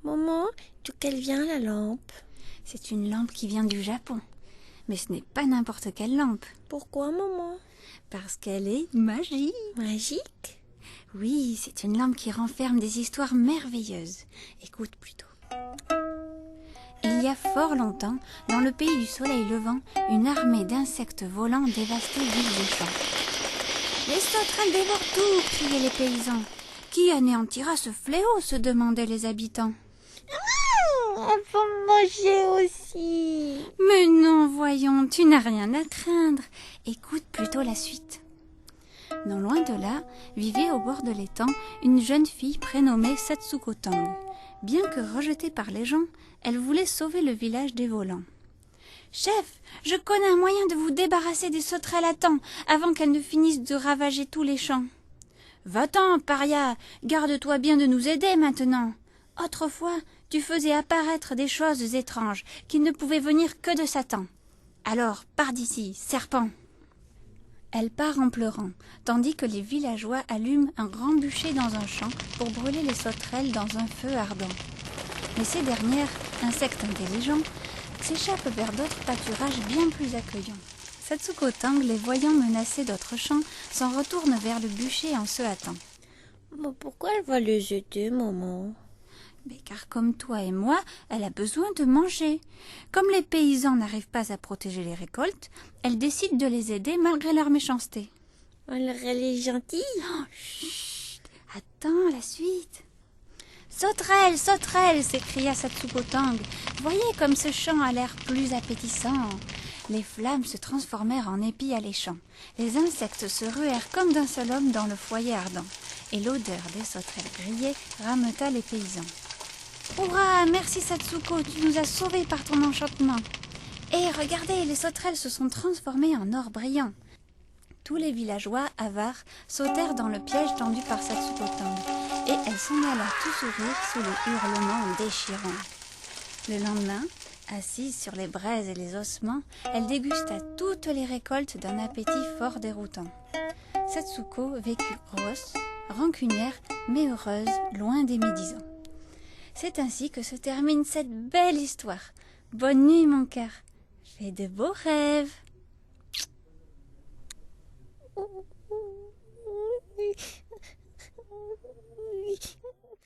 Maman, d'où qu'elle vient la lampe? C'est une lampe qui vient du Japon. Mais ce n'est pas n'importe quelle lampe, Pourquoi, maman? parce qu'elle est magique. Magique? Oui, c'est une lampe qui renferme des histoires merveilleuses. Écoute plutôt. Il y a fort longtemps, dans le pays du soleil levant, une armée d'insectes volants dévastait villes et champs. Les sauterelles dévorent tout, criaient les paysans. Qui anéantira ce fléau, se demandaient les habitants. On peut manger aussi. Mais non, voyons, tu n'as rien à craindre. Écoute plutôt la suite. Non loin de là, vivait au bord de l'étang une jeune fille prénommée Satsuko Tang. Bien que rejetée par les gens, elle voulait sauver le village des volants. « Chef, je connais un moyen de vous débarrasser des sauterelles à temps, avant qu'elles ne finissent de ravager tous les champs. »« Va-t'en, paria, garde-toi bien de nous aider maintenant. Autrefois, tu faisais apparaître des choses étranges qui ne pouvaient venir que de Satan. Alors, pars d'ici, serpent !» Elle part en pleurant, tandis que les villageois allument un grand bûcher dans un champ pour brûler les sauterelles dans un feu ardent. Mais ces dernières, insectes intelligents, s'échappent vers d'autres pâturages bien plus accueillants. Satsuko Tang, les voyant menacer d'autres champs, s'en retourne vers le bûcher en se hâtant. Mais pourquoi elle va les jeter, maman? Mais car comme toi et moi, elle a besoin de manger. Comme les paysans n'arrivent pas à protéger les récoltes, elle décide de les aider malgré leur méchanceté. Alors elle est gentille? Oh, chut, attends la suite. Sauterelle, sauterelle, s'écria Satsuko Tang. Voyez comme ce champ a l'air plus appétissant. Les flammes se transformèrent en épis alléchants. Les insectes se ruèrent comme d'un seul homme dans le foyer ardent. Et l'odeur des sauterelles grillées rameuta les paysans. Hurrah, merci Satsuko, tu nous as sauvés par ton enchantement. Et regardez, les sauterelles se sont transformées en or brillant. Tous les villageois avares sautèrent dans le piège tendu par Satsuko Tang, et elle s'en alla tout sourire sous les hurlements déchirants. Le lendemain, assise sur les braises et les ossements, elle dégusta toutes les récoltes d'un appétit fort déroutant. Satsuko vécut grosse, rancunière, mais heureuse, loin des médisants. C'est ainsi que se termine cette belle histoire. Bonne nuit, mon cœur. Fais de beaux rêves. Oui.